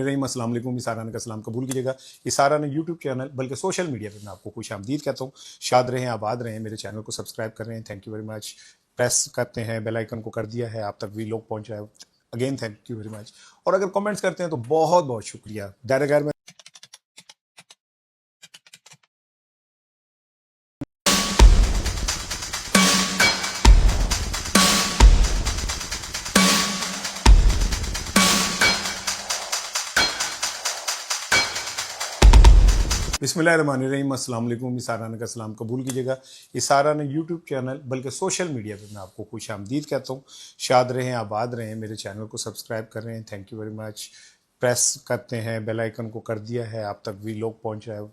रहीम अस्सलाम वालेकुम। इसाराना का सलाम कबूल कीजिएगा। इसाराना यूट्यूब चैनल बल्कि सोशल मीडिया पे मैं आपको खुश आमदीद कहता हूँ। शाद रहें, आबाद रहें। मेरे चैनल को सब्सक्राइब कर रहे हैं, thank you very much. Press करते हैं, बेल आइकन को कर दिया है, आप तक भी लोग पहुँच रहा है, again thank you very much. और अगर कमेंट्स करते हैं तो बहुत बहुत शुक्रिया। दायरे में बिस्मिल्लाहिर्रहमानिर्रहीम, अस्सलाम वालेकुम। इसाराना का सलाम कबूल कीजिएगा। इसाराना यूट्यूब चैनल बल्कि सोशल मीडिया पे मैं आपको खुश आमदीद कहता हूँ। शाद रहें, आबाद रहें। मेरे चैनल को सब्सक्राइब कर रहे हैं, thank you very much. Press करते हैं, बेल आइकन को कर दिया है, आप तक भी लोग पहुँच रहा है,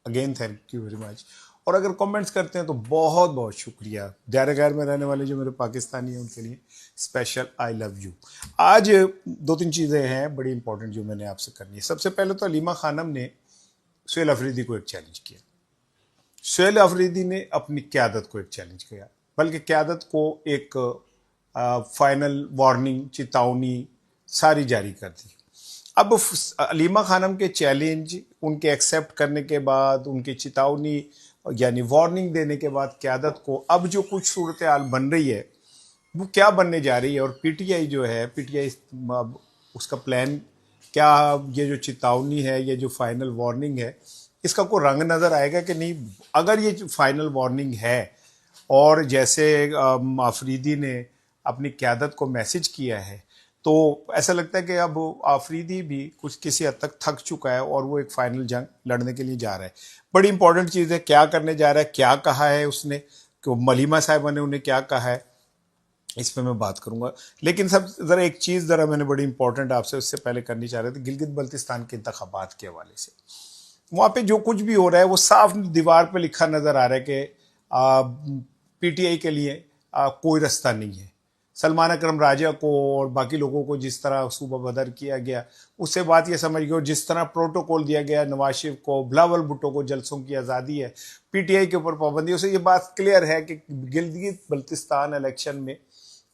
again thank you very much. और अगर कमेंट्स करते हैं तो बहुत बहुत शुक्रिया। दायरे गैर में रहने वाले जो मेरे पाकिस्तानी हैं उनके लिए स्पेशल आई लव यू। आज दो तीन चीज़ें हैं बड़ी इंपॉर्टेंट जो मैंने आपसे करनी है। सबसे पहले तो अलीमा खानम ने सुहेल अफरीदी को एक चैलेंज किया। सुहेल अफरीदी ने अपनी क़यादत को एक चैलेंज किया, बल्कि क़यादत को एक फाइनल वार्निंग, चेतावनी सारी जारी कर दी। अब अलीमा खानम के चैलेंज उनके एक्सेप्ट करने के बाद, उनकी चेतावनी यानी वार्निंग देने के बाद क़यादत को अब जो कुछ सूरत हाल बन रही है वो क्या बनने जा रही है। और पीटीआई जो है, पीटीआई उसका प्लान क्या, ये जो चेतावनी है, ये जो फाइनल वार्निंग है, इसका कोई रंग नज़र आएगा कि नहीं। अगर ये फाइनल वार्निंग है और जैसे आफरीदी ने अपनी क़यादत को मैसेज किया है, तो ऐसा लगता है कि अब आफरीदी भी कुछ किसी हद तक थक चुका है और वो एक फाइनल जंग लड़ने के लिए जा रहा है। बड़ी इंपॉर्टेंट चीज़ है, क्या करने जा रहा है, क्या कहा है उसने, कि मलीमा साहिबा ने उन्हें क्या कहा है, इस पर मैं बात करूंगा। लेकिन सब ज़रा एक चीज़ ज़रा मैंने बड़ी इंपॉर्टेंट आपसे उससे पहले करनी चाह रहे थे, गिलगित बल्तिस्तान के इंतखाबात के हवाले से। वहाँ पे जो कुछ भी हो रहा है वो साफ दीवार पे लिखा नज़र आ रहा है कि पीटीआई के लिए कोई रास्ता नहीं है। सलमान अकरम राजा को और बाकी लोगों को जिस तरह सूबा बदर किया गया, उससे बात ये समझ गई, जिस तरह प्रोटोकॉल दिया गया नवाज शरीफ को, बिलावल भुट्टो को जलसों की आज़ादी है, पीटीआई के ऊपर पाबंदी, उससे ये बात क्लियर है कि गिलगित बल्तिस्तान इलेक्शन में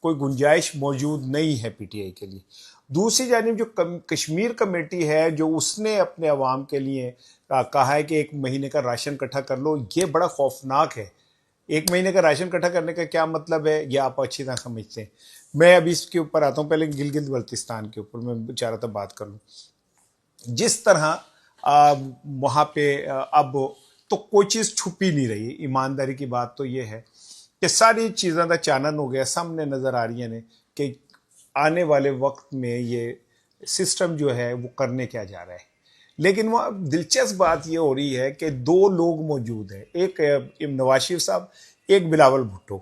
कोई गुंजाइश मौजूद नहीं है पीटीआई के लिए। दूसरी जानिब जो कश्मीर कमेटी है, जो उसने अपने अवाम के लिए कहा है कि 1 महीने का राशन इकट्ठा कर लो, ये बड़ा खौफनाक है। 1 महीने का राशन इकट्ठा करने का क्या मतलब है, ये आप अच्छी तरह समझते हैं। मैं अभी इसके ऊपर आता हूँ, पहले गिलगित बल्तिस्तान के ऊपर मैं चाह रहा था बात कर लूँ। जिस तरह वहाँ पे अब तो कोई चीज़ छुपी नहीं रही। ईमानदारी की बात तो ये है कि सारी चीज़ों का चानन हो गया, सामने नज़र आ रही हैं कि आने वाले वक्त में ये सिस्टम जो है वो करने क्या जा रहा है। लेकिन वहाँ दिलचस्प बात ये हो रही है कि 2 लोग मौजूद हैं, एक नवाज शरीफ साहब, एक बिलावल भुट्टो।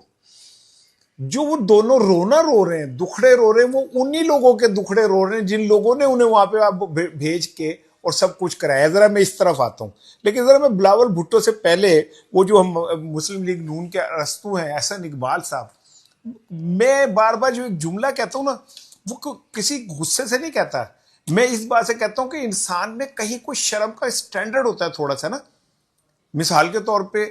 जो वो दोनों रोना रो रहे हैं, दुखड़े रो रहे हैं, वो उन्हीं लोगों के दुखड़े रो रहे हैं जिन लोगों ने उन्हें वहां पे आप भेज के और सब कुछ कराया। जरा मैं इस तरफ आता हूँ, लेकिन जरा मैं बिलावल भुट्टो से पहले वो जो हम मुस्लिम लीग नून के अरस्तू हैं एहसन इकबाल साहब, मैं बार बार जो एक जुमला कहता हूँ ना, वो किसी गुस्से से नहीं कहता, मैं इस बात से कहता हूँ कि इंसान में कहीं कोई शर्म का स्टैंडर्ड होता है थोड़ा सा ना। मिसाल के तौर पे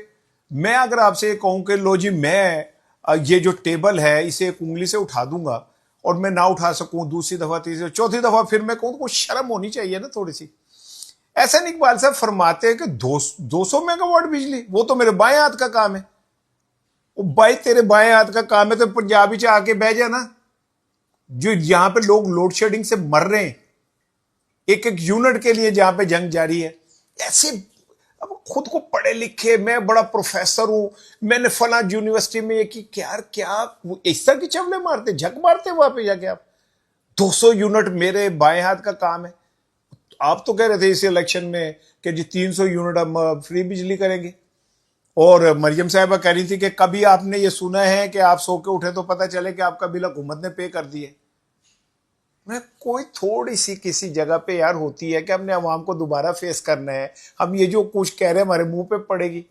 मैं अगर आपसे ये कहूँ कि लो जी, मैं ये जो टेबल है इसे एक उंगली से उठा दूंगा और मैं ना उठा सकूं, दूसरी दफा, तीसरी, चौथी दफा फिर मैं कहूँ, तो शर्म होनी चाहिए ना थोड़ी सी। एहसन इकबाल साहब फरमाते हैं कि 200 मेगावाट बिजली, वो तो मेरे बाएं हाथ का काम है। वो भाई तेरे बाएं हाथ का काम है तो पंजाबी च आके बह जाना। जो यहां पे लोग लोड शेडिंग से मर रहे हैं, एक एक यूनिट के लिए जहां पे जंग जारी है, ऐसे अब खुद को पढ़े लिखे, मैं बड़ा प्रोफेसर हूं, मैंने फला यूनिवर्सिटी में ये की, क्या इस तरह की चवले मारते, झक मारते वहां पे जाके आप। 200 यूनिट मेरे बाएं हाथ का काम है। आप तो कह रहे थे इस इलेक्शन में कि जी 300 यूनिट हम फ्री बिजली करेंगे, और मरियम साहिबा कह रही थी कि कभी आपने ये सुना है कि आप सो के उठे तो पता चले कि आपका बिल हुकूमत ने पे कर दिए। मैं कोई थोड़ी सी किसी जगह पे यार होती है कि हमने अवाम को दोबारा फेस करना है, हम ये जो कुछ कह रहे हैं हमारे मुंह पे पड़ेगी।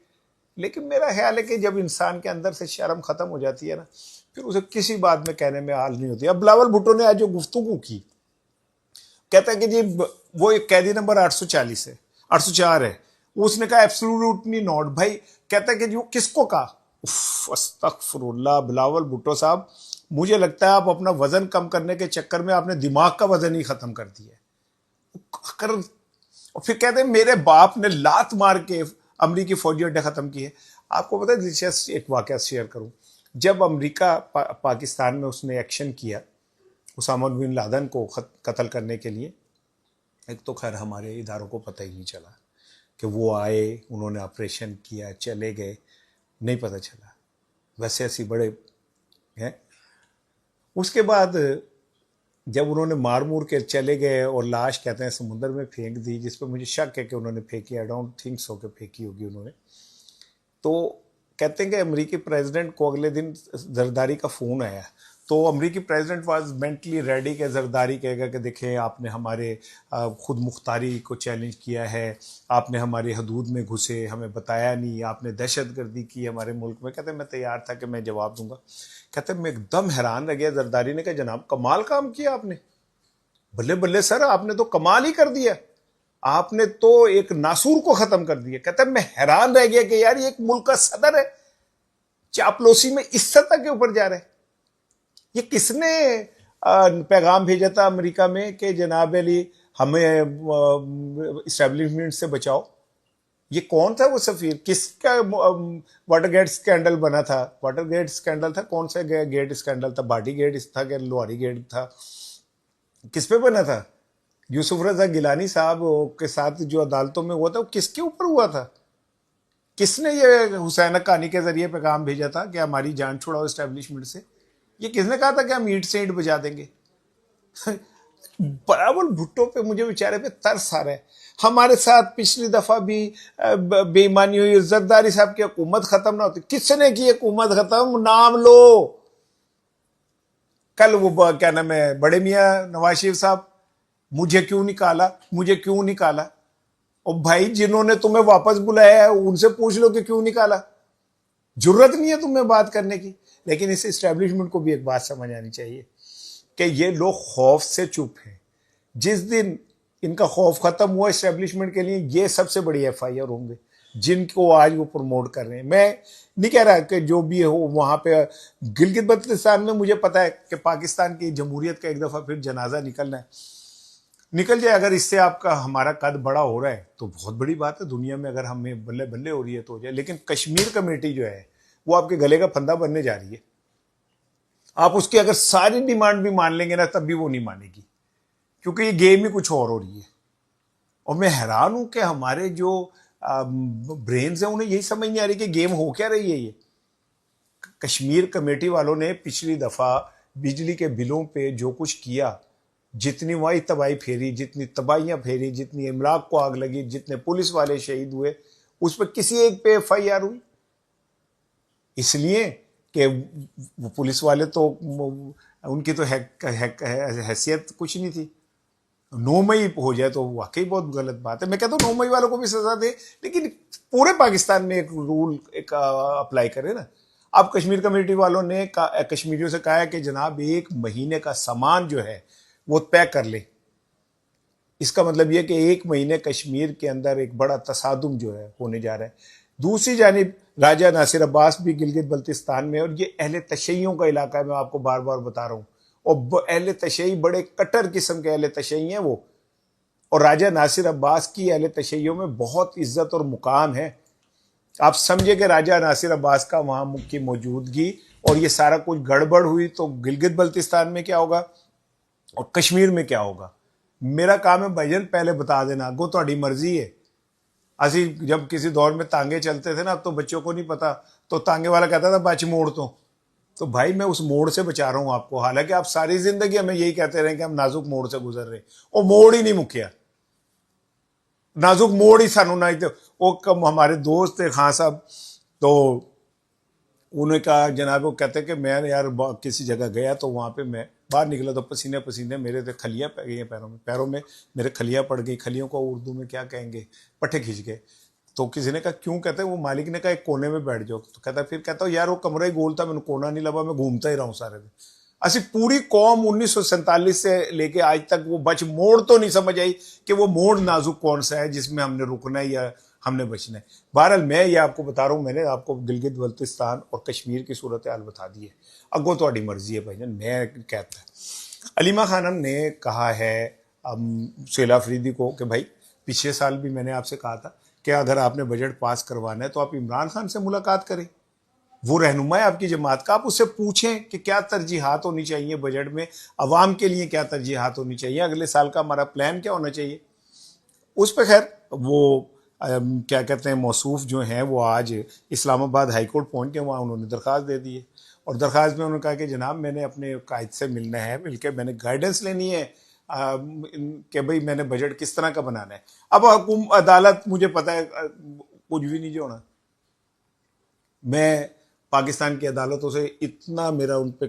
लेकिन मेरा ख्याल है कि जब इंसान के अंदर से शर्म खत्म हो जाती है ना, फिर उसे किसी बात में कहने में हाल नहीं होती। अब बिलावल भुट्टो ने आज जो गुफ्तगू की, कहता है कि जी वो एक कैदी नंबर 840 है, 804 है, उसने कहा एब्सोल्युटली नॉट। भाई कहता है कि जी वो किसको कहा। अस्तगफुरुल्लाह बिलावल भुट्टो साहब, मुझे लगता है आप अपना वजन कम करने के चक्कर में आपने दिमाग का वजन ही खत्म कर दिया। कर, और फिर कहते हैं मेरे बाप ने लात मार के अमरीकी फौजी अड्डे खत्म किए। आपको पता है, दिलचस्प एक वाकया शेयर करूं। जब अमरीका पाकिस्तान में उसने एक्शन किया उसामा बिन लादेन को कत्ल करने के लिए, एक तो खैर हमारे इदारों को पता ही नहीं चला कि वो आए, उन्होंने ऑपरेशन किया, चले गए, नहीं पता चला। वैसे ऐसी बड़े हैं। उसके बाद जब उन्होंने मार मूर के चले गए और लाश कहते हैं समुद्र में फेंक दी, जिस पर मुझे शक है कि उन्होंने फेंकी, आई डोंट थिंक सो कि फेंकी होगी उन्होंने। तो कहते हैं कि अमेरिकी प्रेसिडेंट को अगले दिन जरदारी का फ़ोन आया। तो अमेरिकी प्रेसिडेंट वाज मेंटली रेडी कि जरदारी कहेगा कि देखें आपने हमारे खुद मुख्तारी को चैलेंज किया है, आपने हमारी हदूद में घुसे, हमें बताया नहीं, आपने दहशतगर्दी की हमारे मुल्क में। कहते मैं तैयार था कि मैं जवाब दूंगा। कहते मैं एकदम हैरान रह गया। जरदारी ने कहा जनाब कमाल काम किया आपने, बल्ले बल्ले सर, आपने तो कमाल ही कर दिया, आपने तो एक नासूर को खत्म कर दिया। कहता मैं हैरान रह गया कि यार ये एक मुल्क का सदर है, चापलूसी में इस सतह के ऊपर जा रहा है। ये किसने पैगाम भेजा था अमेरिका में कि जनाब अली हमें इस्टेब्लिशमेंट से बचाओ? ये कौन था वो सफीर? किसका वाटरगेट स्कैंडल बना था? वाटरगेट स्कैंडल था, कौन सा गेट स्कैंडल था? बाडी गेट था कि लोहारी गेट था? किस पे बना था? यूसुफ रजा गिलानी साहब के साथ जो अदालतों में हुआ था वो किसके ऊपर हुआ था? किसने ये हुसैन हक्कानी के जरिए पैगाम भेजा था कि हमारी जान छुड़ाओ इस्टेब्लिशमेंट से? ये किसने कहा था कि हम ईंट से ईंट बजा देंगे? बराबर भुट्टो पे मुझे बेचारे पे तरस आ रहा है। हमारे साथ पिछली दफा भी बेईमानी हुई, जरदारी साहब की हुकूमत खत्म ना होती। किसने की हुकूमत खत्म? नाम लो। कल वो क्या नाम है, बड़े मियाँ नवाज शरीफ साहब, मुझे क्यों निकाला, मुझे क्यों निकाला? और भाई जिन्होंने तुम्हें वापस बुलाया है उनसे पूछ लो कि क्यों निकाला। जरूरत नहीं है तुम्हें बात करने की। लेकिन इस एस्टेब्लिशमेंट को भी एक बात समझ आनी चाहिए कि ये लोग खौफ से चुप हैं। जिस दिन इनका खौफ खत्म हुआ एस्टेब्लिशमेंट के लिए, ये सबसे बड़ी FIR होंगे जिनको आज वो प्रमोट कर रहे हैं। मैं नहीं कह रहा कि जो भी हो वहां पे गिलगित बल्तिस्तान में, मुझे पता है कि पाकिस्तान की जमहूरियत का एक दफा फिर जनाजा निकलना है, निकल जाए। अगर इससे आपका हमारा कद बड़ा हो रहा है तो बहुत बड़ी बात है दुनिया में। अगर हमें बल्ले बल्ले हो रही है तो हो जाए। लेकिन कश्मीर कमेटी जो है वो आपके गले का फंदा बनने जा रही है। आप उसकी अगर सारी डिमांड भी मान लेंगे ना, तब भी वो नहीं मानेगी, क्योंकि ये गेम ही कुछ और हो रही है। और मैं हैरान हूं कि हमारे जो ब्रेन्स हैं उन्हें यही समझ नहीं आ रही कि गेम हो क्या रही है। ये कश्मीर कमेटी वालों ने पिछली दफा बिजली के बिलों पे जो कुछ किया, जितनी वही तबाही फेरी, जितनी तबाहियां फेरी, जितनी इमलाक को आग लगी, जितने पुलिस वाले शहीद हुए, उस पर किसी एक पे FIR हुई? इसलिए कि वो पुलिस वाले तो उनकी तो हैसियत कुछ नहीं थी। 9 मई हो जाए तो वाकई बहुत गलत बात है। मैं कहता हूँ 9 मई वालों को भी सजा दे, लेकिन पूरे पाकिस्तान में एक रूल एक अप्लाई करे ना। अब कश्मीर कमेटी वालों ने कश्मीरियों से कहा है कि जनाब 1 महीने का सामान जो है वो पैक कर ले। इसका मतलब यह कि 1 महीने कश्मीर के अंदर एक बड़ा तसादुम जो है होने जा रहा है। दूसरी जानिब राजा नासिर अब्बास भी गिलगित बल्तिस्तान में, और ये अहले तशय्युओं का इलाका है, मैं आपको बार बार बता रहा हूँ। और अहले तशय्युई बड़े कट्टर किस्म के अहले तशय्युई हैं वो। और राजा नासिर अब्बास की अहले तशय्युओं में बहुत इज्जत और मुकाम है। आप समझे कि राजा नासिर अब्बास का वहां की मौजूदगी और ये सारा कुछ गड़बड़ हुई तो गिलगित बल्तिस्तान में क्या होगा और कश्मीर में क्या होगा? मेरा काम है भाईजान पहले बता देना, अगो तो मर्जी है। असी जब किसी दौर में तांगे चलते थे ना, अब तो बच्चों को नहीं पता, तो तांगे वाला कहता था बच मोड़ तो भाई मैं उस मोड़ से बचा रहा हूं आपको। हालांकि आप सारी जिंदगी हमें यही कहते रहे कि हम नाजुक मोड़ से गुजर रहे, और मोड़ ही नहीं मुकिया। नाजुक मोड़ ही सानू ना वो कम हमारे दोस्त थे खान साहब, तो उन्होंने कहा जनाब, वो कहते कि मैं यार किसी जगह गया तो वहाँ पे मैं बाहर निकला तो पसीने पसीने मेरे तो खलियाँ पड़ गई पैरों में मेरे खलियाँ पड़ गई। खलियों को उर्दू में क्या कहेंगे, पट्टे खींच गए। तो किसी ने कहा क्यों? कहते हैं वो मालिक ने कहा एक कोने में बैठ जाओ। तो कहता फिर कहता हूँ यार वो कमरा ही गोल था, मैंने कोना नहीं लगा, मैं घूमता ही रहा हूँ सारे दिन। असी पूरी कौम 1947 से लेके आज तक वो बच मोड़ तो नहीं समझ आई कि वो मोड़ नाजुक कौन सा है जिसमें हमने रुकना है या हमने बचना है। बहरहाल मैं ये आपको बता रहा हूँ, मैंने आपको गिलगित बल्तिस्तान और कश्मीर की सूरत हाल बता दी है। अगो तो मर्जी है भाईजान। मैं कहता अलीमा खानम ने कहा है सुहेल अफरीदी को कि भाई पिछले साल भी मैंने आपसे कहा था कि अगर आपने बजट पास करवाना है तो आप इमरान खान से मुलाकात करें, वो रहनुमा है आपकी जमात का, आप उससे पूछें कि क्या तरजीहात होनी चाहिए बजट में, अवाम के लिए क्या तरजीहात होनी चाहिए, अगले साल का हमारा प्लान क्या होना चाहिए। उस पर खैर वो क्या कहते हैं मौसूफ जो हैं वो आज इस्लामाबाद हाई कोर्ट पहुँच के वहाँ उन्होंने दरख्वास्त दे दी है, और दरख्वास्त में उन्होंने कहा कि जनाब मैंने अपने कायद से मिलना है, मिलकर मैंने गाइडेंस लेनी है कि भाई मैंने बजट किस तरह का बनाना है। अब अदालत मुझे पता है कुछ भी नहीं जो होना, मैं पाकिस्तान की अदालतों से इतना मेरा उन पर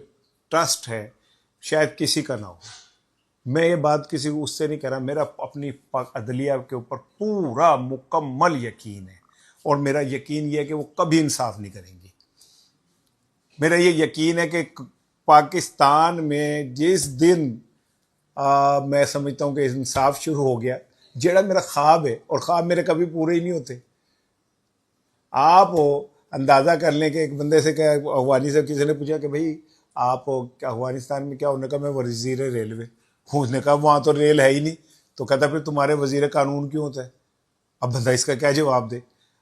ट्रस्ट है शायद किसी का ना हो। मैं ये बात किसी को उससे नहीं कह रहा, मेरा अपनी अदलिया के ऊपर पूरा मुकम्मल यकीन है, और मेरा यकीन ये है कि वो कभी इंसाफ नहीं करेंगी। मेरा ये यकीन है कि पाकिस्तान में जिस दिन मैं समझता हूँ कि इंसाफ शुरू हो गया, जेड़ा मेरा ख्वाब है, और ख्वाब मेरे कभी पूरे ही नहीं होते। आप अंदाज़ा कर लें कि एक बंदे से क्या, अफगानी से किसी ने पूछा कि भाई आप अफगानिस्तान में क्या, उन्होंने कहा मैं वजीर रेलवे। उसने कहा वहाँ तो रेल है ही नहीं। तो कहता फिर तुम्हारे वजीर कानून क्यों होता है। अब बंदा इसका क्या जवाब दे।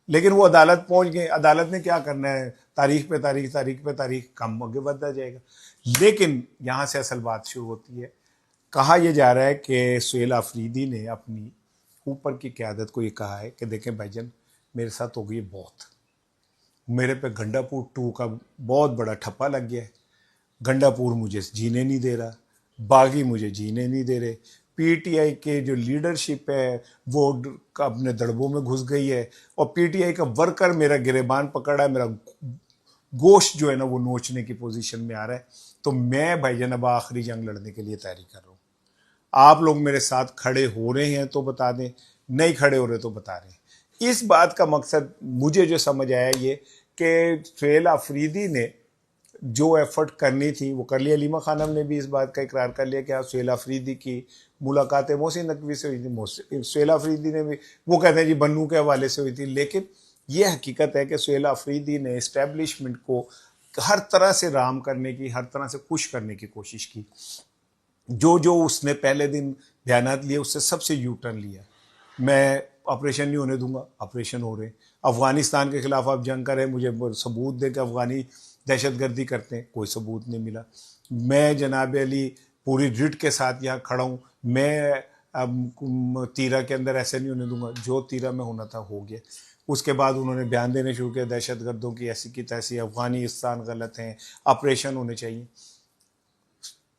लेकिन वो अदालत पहुंच गए, अदालत ने क्या करना है, तारीख पे तारीख, तारीख पे तारीख, काम आगे बढ़ता जाएगा। लेकिन यहाँ से असल बात शुरू होती है। कहा यह जा रहा है कि सुहेल अफरीदी ने अपनी ऊपर की क़यादत को ये कहा है कि देखें भाईजान, मेरे साथ हो गई बहुत, मेरे पे गंडापुर 2 का बहुत बड़ा ठप्पा लग गया है। गंडापुर मुझे जीने नहीं दे रहा, बागी मुझे जीने नहीं दे रहे, पीटीआई के जो लीडरशिप है वो अपने दड़बों में घुस गई है, और पीटीआई का वर्कर मेरा गिरेबान पकड़ा है, मेरा गोश्त जो है ना वो नोचने की पोजीशन में आ रहा है। तो मैं भाईजान अब आखिरी जंग लड़ने के लिए तैयारी कर रहा हूँ। आप लोग मेरे साथ खड़े हो रहे हैं तो बता दें, नहीं खड़े हो रहे तो बता रहे हैं। इस बात का मकसद मुझे जो समझ आया ये कि सुहेल अफरीदी ने जो एफर्ट करनी थी वो कर लिया। अलीमा खानम ने भी इस बात का इकरार कर लिया कि हाँ सुहेल अफरीदी की मुलाकात मोहसिन नकवी से हुई थी। सुहेल अफरीदी ने भी, वो कहते हैं जी बन्नू के हवाले से हुई थी, लेकिन ये हकीकत है कि सुहेल अफरीदी ने इस्टेब्लिशमेंट को हर तरह से राम करने की, हर तरह से खुश करने की कोशिश की। जो जो उसने पहले दिन बयानात लिए उससे सबसे यू टर्न लिया। मैं ऑपरेशन नहीं होने दूंगा, ऑपरेशन हो रहे। अफगानिस्तान के खिलाफ आप जंग करें, मुझे सबूत दें कि अफगानी दहशतगर्दी करते हैं, कोई सबूत नहीं मिला। मैं जनाब अली पूरी रिट के साथ यहाँ खड़ा हूँ, मैं तीरा के अंदर ऐसे नहीं होने दूंगा, जो तीरा में होना था हो गया। उसके बाद उन्होंने बयान देने शुरू किया दहशतगर्दों की ऐसी की तैसी, अफगानिस्तान गलत हैं, ऑपरेशन होने चाहिए।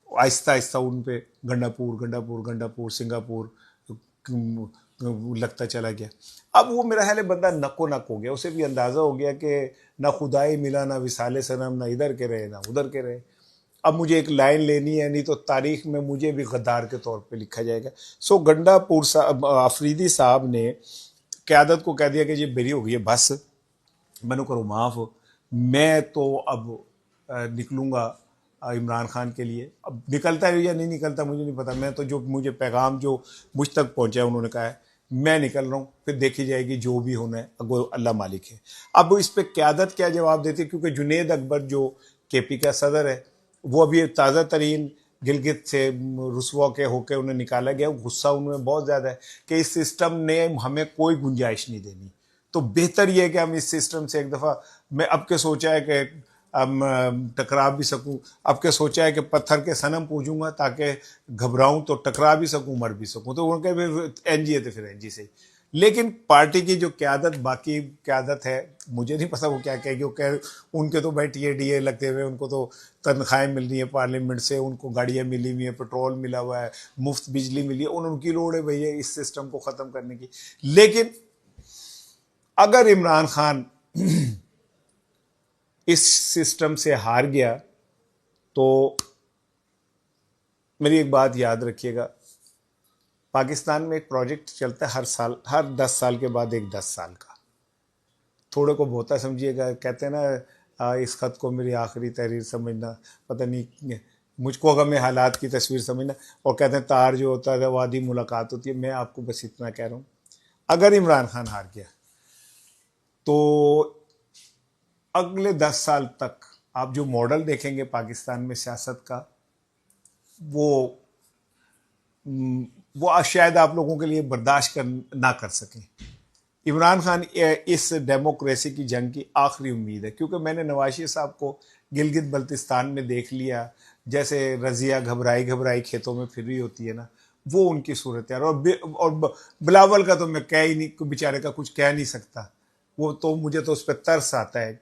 आहिस्ता आहिस्ता उन पे गंडापुर गंडापुर गंडापुर सिंगापुर लगता चला गया। अब वो मेरा ख्याल है बंदा नको नक हो गया, उसे भी अंदाज़ा हो गया कि ना खुदाई मिला, ना विसाले सनम, ना इधर के रहे ना उधर के रहे। अब मुझे एक लाइन लेनी है, नहीं तो तारीख में मुझे भी गद्दार के तौर पे लिखा जाएगा। सो गंडापुर साहब, अफरीदी साहब ने क़यादत को कह दिया कि ये मेरी हो गई है बस, मैंने करो माफ़, मैं तो अब निकलूँगा इमरान खान के लिए। अब निकलता है या नहीं निकलता मुझे नहीं पता, मैं तो जो मुझे पैगाम जो मुझ तक पहुँचा है उन्होंने कहा है मैं निकल रहा हूँ, फिर देखी जाएगी जो भी होना है, अगर अल्लाह मालिक है। अब इस पर क़यादत क्या जवाब देती है, क्योंकि जुनेद अकबर जो केपी का सदर है वो अभी ताज़ा तरीन गिलगित से रुसवा के होकर उन्हें निकाला गया। गुस्सा उनमें बहुत ज़्यादा है कि इस सिस्टम ने हमें कोई गुंजाइश नहीं देनी, तो बेहतर ये है कि हम इस सिस्टम से एक दफ़ा, मैं अब के सोचा है कि टकरा भी सकूं, अब के सोचा है कि पत्थर के सनम पूजूंगा ताकि घबराऊं तो टकरा भी सकूं, मर भी सकूं। तो उनके फिर एनजी है तो फिर एनजी से। लेकिन पार्टी की जो क़यादत, बाकी क़यादत है, मुझे नहीं पता वो क्या कहेगी। वो कह उनके तो भाई टीए डीए लगते हुए, उनको तो तनख्वाहें मिल रही है पार्लियामेंट से, उनको गाड़ियाँ मिली हुई हैं, पेट्रोल मिला हुआ है, मुफ्त बिजली मिली है, उनकी लोड़ है भैया इस सिस्टम को ख़त्म करने की। लेकिन अगर इमरान खान इस सिस्टम से हार गया तो मेरी एक बात याद रखिएगा, पाकिस्तान में एक प्रोजेक्ट चलता है हर साल, हर 10 साल के बाद एक 10 साल का। थोड़े को बहुता समझिएगा, कहते हैं ना इस खत को मेरी आखिरी तहरीर समझना, पता नहीं मुझको गम हालात की तस्वीर समझना, और कहते हैं तार जो होता है वादी मुलाकात होती है। मैं आपको बस इतना कह रहा हूँ, अगर इमरान खान हार गया तो अगले 10 साल तक आप जो मॉडल देखेंगे पाकिस्तान में सियासत का, वो वो शायद आप लोगों के लिए बर्दाश्त ना कर सकें। इमरान खान इस डेमोक्रेसी की जंग की आखिरी उम्मीद है, क्योंकि मैंने नवाज शरीफ साहब को गिलगित बल्तिस्तान में देख लिया, जैसे रजिया घबराई घबराई खेतों में फिर रही होती है ना, वो उनकी सूरत है। और बिलावल का तो मैं कह ही नहीं, बेचारे का कुछ कह नहीं सकता, वो तो मुझे तो उस पर तरस आता है।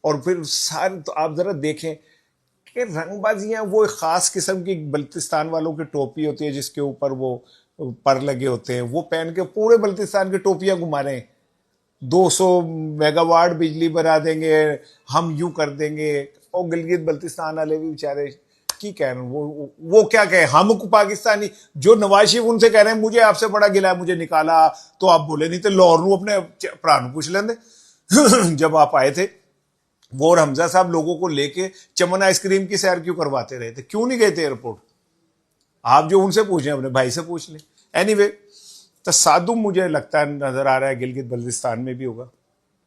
और फिर सारे तो आप जरा देखें कि रंगबाजियां, वो एक खास किस्म की बल्तिस्तान वालों की टोपी होती है जिसके ऊपर वो पर लगे होते हैं, वो पहन के पूरे बल्तिस्तान की टोपियां घुमा रहे हैं। 200 मेगावाट बिजली बना देंगे, हम यूं कर देंगे। और गिलगित बल्तिस्तान वाले भी बेचारे की कह रहे हैं, वो क्या कहे, हम पाकिस्तानी जो नवाज शरीफ उनसे कह रहे हैं मुझे आपसे बड़ा गिला है, मुझे निकाला तो आप बोले नहीं, तो लाहौर नू अपने भरा पूछ लेंगे जब आप आए थे। वो और हमजा साहब लोगों को लेके चमन आइसक्रीम की सैर क्यों करवाते रहे थे, क्यों नहीं गए थे एयरपोर्ट? आप जो उनसे पूछ रहे हैं अपने भाई से पूछ लें। एनीवे, तसादुम मुझे लगता है नजर आ रहा है गिलगित बल्तिस्तान में भी होगा,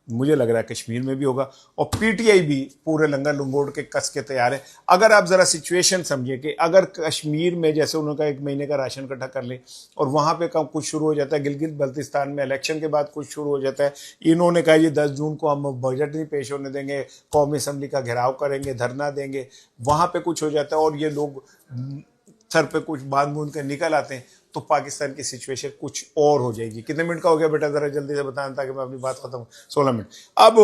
मुझे लग रहा है कश्मीर में भी होगा, और पीटीआई भी पूरे लंगर लंगोट के कस के तैयार है। अगर आप जरा सिचुएशन समझिए कि अगर कश्मीर में जैसे उन्होंने 1 महीने का राशन इकट्ठा कर ले और वहां पे कब कुछ शुरू हो जाता है, गिलगित बल्तिस्तान में इलेक्शन के बाद कुछ शुरू हो जाता है, इन्होंने कहा ये 10 जून को हम बजट नहीं पेश होने देंगे, कौमी असम्बली का घेराव करेंगे, धरना देंगे, वहां पे कुछ हो जाता है और ये लोग सर पे कुछ बांध बूंद कर निकल आते हैं, तो पाकिस्तान की सिचुएशन कुछ और हो जाएगी। कितने मिनट का हो गया बेटा, जरा जल्दी से बताएं ताकि मैं अपनी बात खत्म। 16 मिनट। अब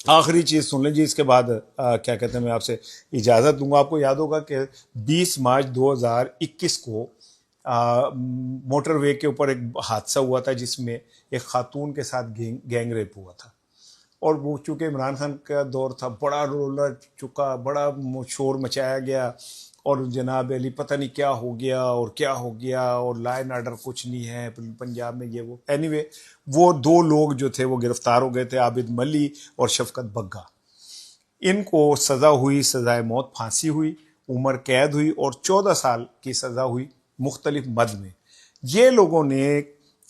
आखिरी चीज सुन लें जी, इसके बाद क्या कहते हैं, मैं आपसे इजाजत दूंगा। आपको याद होगा कि 20 मार्च 2021 को मोटरवे के ऊपर एक हादसा हुआ था जिसमें एक खातून के साथ गैंग रेप हुआ था, और वो चूंकि इमरान खान का दौर था, बड़ा रोला चुका, बड़ा शोर मचाया गया, और जनाब अली पता नहीं क्या हो गया और क्या हो गया, और लॉ एंड ऑर्डर कुछ नहीं है पंजाब में, ये वो। एनीवे, वो 2 लोग जो थे वो गिरफ्तार हो गए थे, आबिद मली और शफकत बग्गा। इनको सज़ा हुई, सज़ाए मौत फांसी हुई, उम्र कैद हुई और 14 साल की सज़ा हुई मुख्तलिफ मद में। ये लोगों ने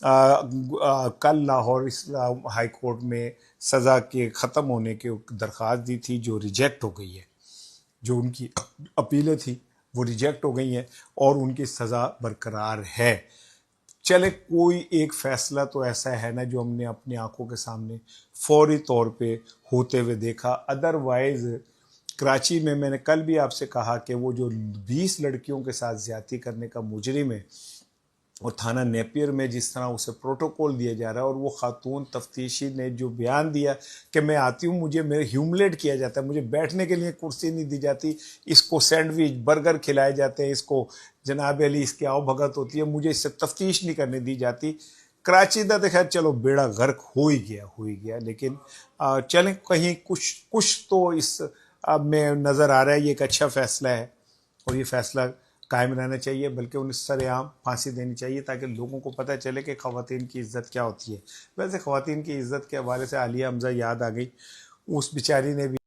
कल लाहौर इस्लाम हाई कोर्ट में सज़ा के ख़त्म होने की दरख्वास्त दी थी, जो रिजेक्ट हो गई है। जो उनकी अपीलें थी वो रिजेक्ट हो गई हैं और उनकी सज़ा बरकरार है। चले, कोई एक फ़ैसला तो ऐसा है ना जो हमने अपनी आंखों के सामने फौरी तौर पे होते हुए देखा। अदरवाइज़ कराची में मैंने कल भी आपसे कहा कि वो जो 20 लड़कियों के साथ ज़्यादती करने का मुजरिम है, और थाना नेपियर में जिस तरह उसे प्रोटोकॉल दिया जा रहा है, और वो खातून तफ्तीशी ने जो बयान दिया कि मैं आती हूँ, मुझे मेरे ह्यूमिलेट किया जाता है, मुझे बैठने के लिए कुर्सी नहीं दी जाती, इसको सैंडविच बर्गर खिलाए जाते हैं, इसको जनाब अली इसकी आओ भगत होती है, मुझे इससे तफ्तीश नहीं करने दी जाती। कराची का तो खैर चलो बेड़ा गर्क हो ही गया, लेकिन चलें, कहीं कुछ तो इस में नज़र आ रहा है। ये एक अच्छा फ़ैसला है और ये फ़ैसला कायम रहना चाहिए, बल्कि उन्हें सरेआम फांसी देनी चाहिए ताकि लोगों को पता चले कि ख़वातीन की इज़्ज़त क्या होती है। वैसे ख़वातीन की इज़्ज़त के हवाले से आलिया हमज़ा याद आ गई, उस बेचारी ने भी